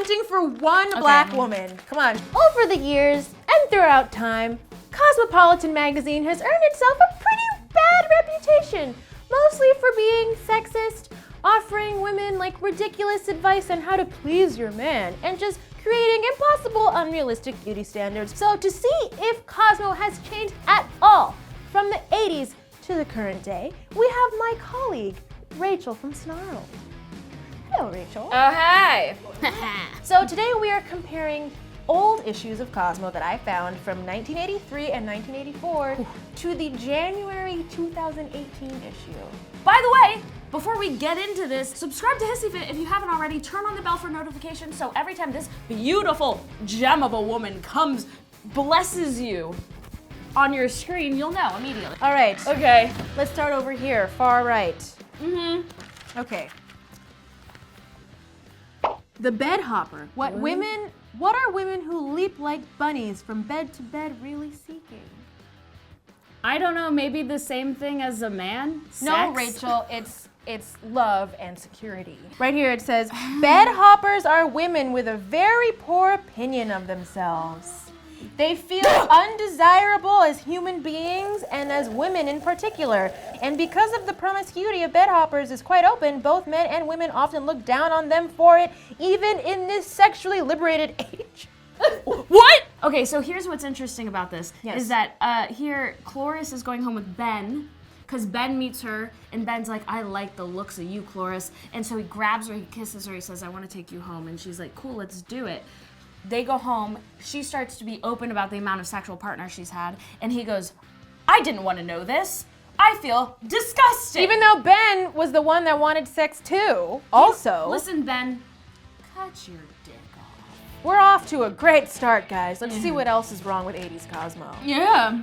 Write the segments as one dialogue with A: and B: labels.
A: hunting for one black woman. Come on.
B: Over the years and throughout time, Cosmopolitan magazine has earned itself a pretty bad reputation, mostly for being sexist, offering women like ridiculous advice on how to please your man, and just creating impossible, unrealistic beauty standards. So to see if Cosmo has changed at all from the 80s to the current day, we have my colleague, Rachel from Snarled. Hello, Rachel.
C: Oh, hi.
A: So today we are comparing old issues of Cosmo that I found from 1983 and 1984 to the January 2018 issue.
C: By the way, before we get into this, subscribe to HISSYFIT if you haven't already. Turn on the bell for notifications so every time this beautiful gem of a woman comes, blesses you on your screen, you'll know immediately.
A: All right.
C: Okay.
A: Let's start over here, far right. Okay. The bed hopper. What are women who leap like bunnies from bed to bed really seeking?
C: I don't know, maybe the same thing as a man?
A: No,
C: Sex?
A: Rachel, it's love and security. Right here it says, bed hoppers are women with a very poor opinion of themselves. They feel undesirable as human beings and as women in particular. And because of the promiscuity of bed hoppers is quite open, both men and women often look down on them for it, even in this sexually liberated age.
C: What? Okay, so here's what's interesting about this,
A: Yes.
C: is that here, Cloris is going home with Ben, because Ben meets her, and Ben's like, I like the looks of you, Cloris. And so he grabs her, he kisses her, he says, I want to take you home. And she's like, cool, let's do it. They go home, she starts to be open about the amount of sexual partners she's had, and he goes, I didn't want to know this. I feel disgusted.
A: Even though Ben was the one that wanted sex too, also.
C: Listen, Ben, cut your dick off.
A: We're off to a great start, guys. Let's see what else is wrong with 80s Cosmo.
C: Yeah.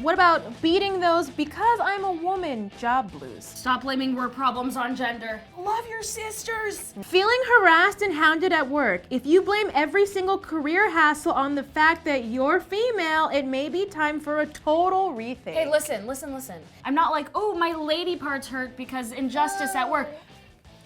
A: What about beating those because I'm a woman job blues?
C: Stop blaming work problems on gender. Love your sisters.
A: Feeling harassed and hounded at work. If you blame every single career hassle on the fact that you're female, it may be time for a total rethink.
C: Hey, listen. I'm not like, oh, my lady parts hurt because injustice at work.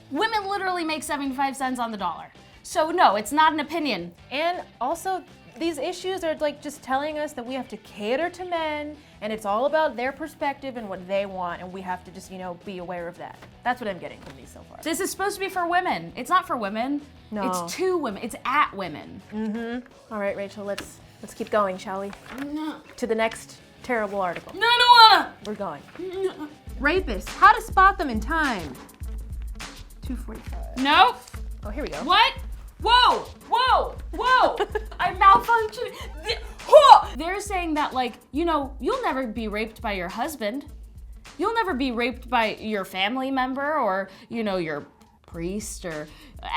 C: Women literally make 75 cents on the dollar. So no, it's not an opinion.
A: And also, these issues are like just telling us that we have to cater to men, and it's all about their perspective and what they want, and we have to just, be aware of that. That's what I'm getting from these so far.
C: This is supposed to be for women. It's not for women.
A: No.
C: It's to women. It's at women.
A: All right, Rachel, let's keep going, shall we?
C: No.
A: To the next terrible article.
C: No, I don't wanna.
A: We're going. Rapists, how to spot them in time. 2:45.
C: Nope.
A: Oh, here we go.
C: What? Whoa! I malfunctioned. They're saying that, you'll never be raped by your husband. You'll never be raped by your family member or, your priest or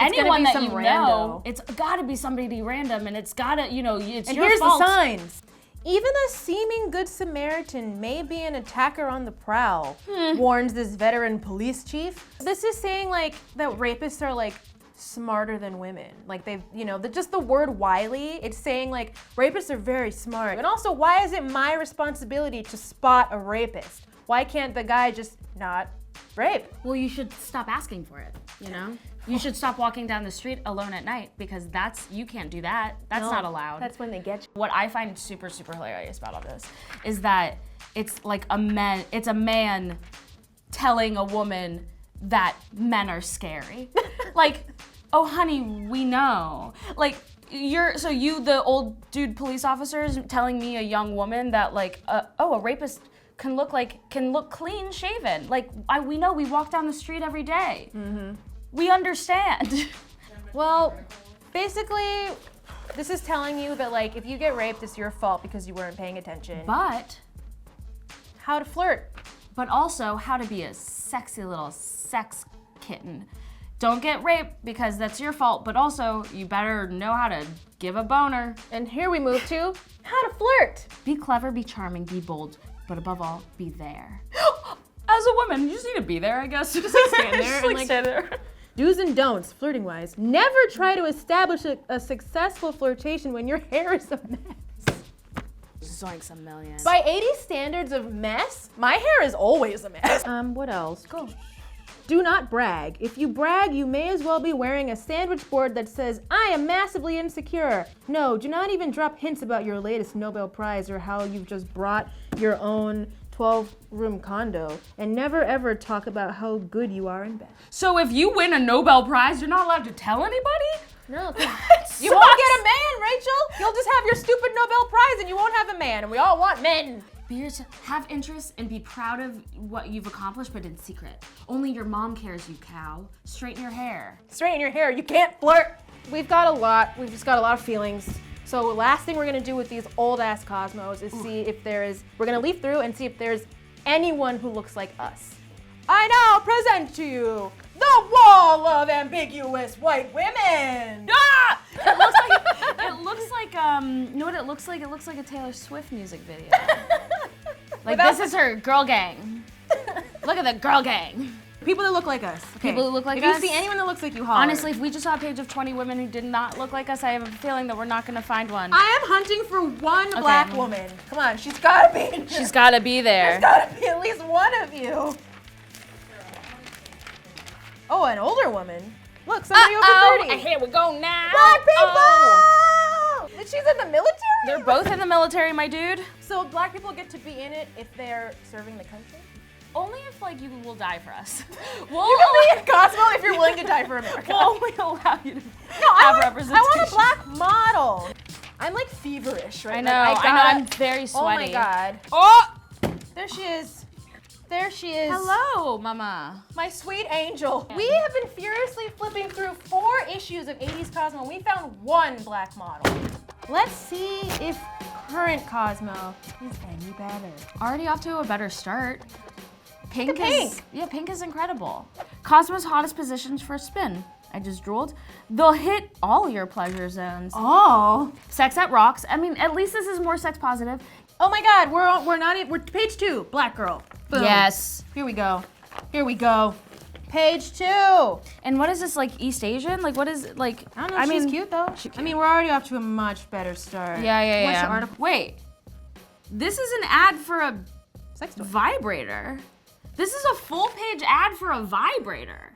C: anyone that you know. It's gotta be somebody random, and it's gotta, it's
A: And
C: your
A: here's
C: fault.
A: the signs. Even a seeming good Samaritan may be an attacker on the prowl, warns this veteran police chief. This is saying that rapists are smarter than women. They've, just the word wily, it's saying rapists are very smart. And also, why is it my responsibility to spot a rapist? Why can't the guy just not rape?
C: Well, you should stop asking for it, You should stop walking down the street alone at night because you can't do that. That's not allowed.
A: That's when they get you.
C: What I find super, super hilarious about all this is that it's it's a man telling a woman that men are scary. Oh honey, we know. The old dude police officer is telling me, a young woman, that a rapist can look clean shaven. We know, we walk down the street every day. We understand.
A: Well, basically, this is telling you that if you get raped, it's your fault because you weren't paying attention.
C: But
A: How to flirt.
C: also how to be a sexy little sex kitten. Don't get raped because that's your fault, but also you better know how to give a boner.
A: And here we move to how to flirt.
C: Be clever, be charming, be bold, but above all, be there. As a woman, you just need to be there, I guess. Just stand there and
A: stand there. Do's and don'ts, flirting wise. Never try to establish a successful flirtation when your hair is a mess.
C: Zoinks a million.
A: By 80 standards of mess, my hair is always a mess. What else? Go. Do not brag. If you brag, you may as well be wearing a sandwich board that says, I am massively insecure. No, do not even drop hints about your latest Nobel Prize or how you've just brought your own 12-room condo, and never ever talk about how good you are in bed.
C: So if you win a Nobel Prize, you're not allowed to tell anybody?
A: No, you won't get a man, Rachel. You'll just have your stupid Nobel Prize and you won't have a man, and we all want men.
C: Have interests and be proud of what you've accomplished, but in secret. Only your mom cares, you cow. Straighten your hair.
A: Straighten your hair, you can't flirt. We've just got a lot of feelings. So last thing we're gonna do with these old ass Cosmos is see if we're gonna leaf through and see if there's anyone who looks like us. I now present to you the wall of ambiguous white women.
C: Ah! It looks like, you know what it looks like? It looks like a Taylor Swift music video. Like this is her girl gang. Look at the girl gang.
A: People that look like us. Okay.
C: People who look like
A: if
C: us.
A: If you see anyone that looks like you, holler.
C: Honestly, if we just saw a page of 20 women who did not look like us, I have a feeling that we're not gonna find one.
A: I am hunting for one black woman. Come on, she's gotta be.
C: She's gotta be there.
A: There's gotta be at least one of you. Oh, an older woman. Look, somebody over 30.
C: Here we go now.
A: Black people! She's in the military?
C: They're both in the military, my dude.
A: So black people get to be in it if they're serving the country?
C: Only if, like, you will die for us.
A: You can be in Cosmo if you're willing to die for America.
C: We'll only allow you to representation.
A: I want a black model. I'm like feverish right now.
C: I know, I'm very sweaty.
A: Oh my God.
C: Oh!
A: There she is. There she is.
C: Hello, mama.
A: My sweet angel. We have been furiously flipping through 4 issues of 80s Cosmo. We found one black model. Let's see if current Cosmo is any better.
C: Already off to a better start.
A: Pink.
C: Pink is incredible. Cosmo's hottest positions for a spin. I just drooled. They'll hit all your pleasure zones.
A: Oh.
C: Sex that rocks. I mean, at least this is more sex positive.
A: Oh my God, we're page 2, black girl. Boom.
C: Yes.
A: Here we go. Page 2.
C: And what is this, like East Asian? Like what is like?
A: I don't know. She's cute though. I mean, we're already off to a much better start.
C: Yeah.
A: What's the article?
C: Wait, this is an ad for a
A: Sex toy.
C: Vibrator. This is a full-page ad for a vibrator.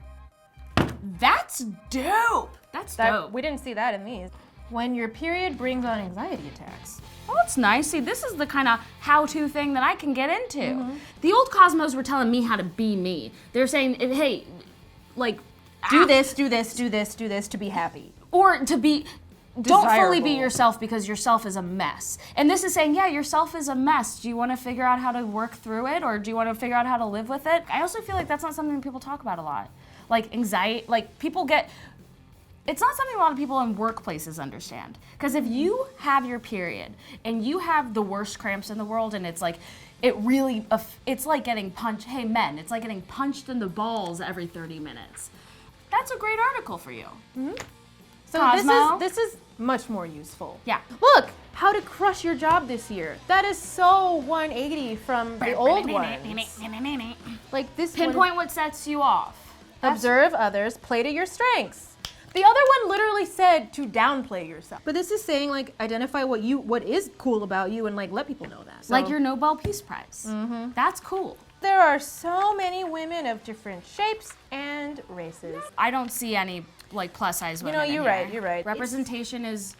C: That's dope. That's dope.
A: We didn't see that in these. When your period brings on anxiety attacks.
C: Oh, that's nice. See, this is the kind of how-to thing that I can get into. The old Cosmos were telling me how to be me. They're saying, hey, like,
A: do this to be happy.
C: Or to be, don't fully be
A: Desirable.
C: yourself because yourself is a mess. And this is saying, yeah, yourself is a mess. Do you want to figure out how to work through it, or do you want to figure out how to live with it? I also feel like that's not something people talk about a lot. Like anxiety, like people get, it's not something a lot of people in workplaces understand. Because if you have your period and you have the worst cramps in the world and it's like, it's like getting punched, hey men, it's like getting punched in the balls every 30 minutes. That's a great article for you.
A: So
C: Cosmo.
A: this is much more useful.
C: Yeah.
A: Look, how to crush your job this year. That is so 180 from the old ones. Like this
C: Pinpoint what sets you off.
A: Observe others, play to your strengths. The other one literally said to downplay yourself. But this is saying like identify what is cool about you and like let people know that. So,
C: Like your Nobel Peace Prize. That's cool.
A: there are so many women of different shapes and races.
C: I don't see any like plus size women.
A: you're
C: in
A: right,
C: here.
A: you're right.
C: Representation is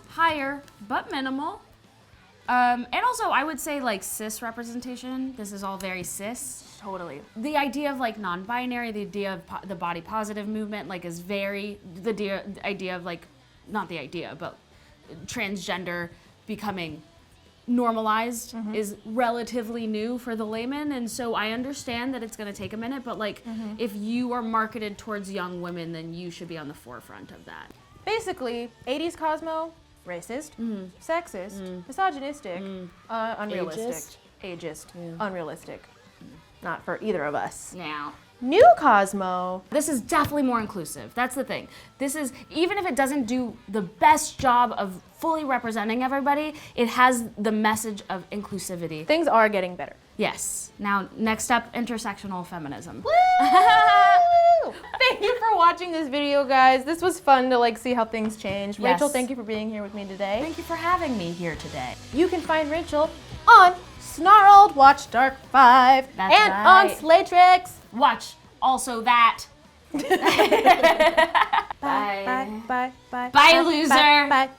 C: higher but minimal. And also I would say like cis representation. This is all very cis.
A: Totally.
C: The idea of like non-binary, the idea of the body positive movement, like is very the idea of like not the idea, but transgender becoming normalized is relatively new for the layman, and so I understand that it's going to take a minute, but like if you are marketed towards young women, then you should be on the forefront of that.
A: Basically, 80s Cosmo, racist, sexist, misogynistic, unrealistic, ageist, unrealistic. Not for either of us.
C: Now,
A: New Cosmo.
C: this is definitely more inclusive. That's the thing. This is, even if it doesn't do the best job of fully representing everybody, it has the message of inclusivity.
A: Things are getting better.
C: Yes. Now, next up, intersectional feminism.
A: Thank you for watching this video, guys. This was fun to like see how things change.
C: Yes.
A: Rachel, thank you for being here with me today.
C: Thank you for having me here today.
A: You can find Rachel on Snarled, watch Dark 5,
C: That's
A: and on
C: right.
A: Slaytrix.
C: Watch also that.
A: Bye, bye, bye, bye.
C: Bye, loser.
A: Bye, bye.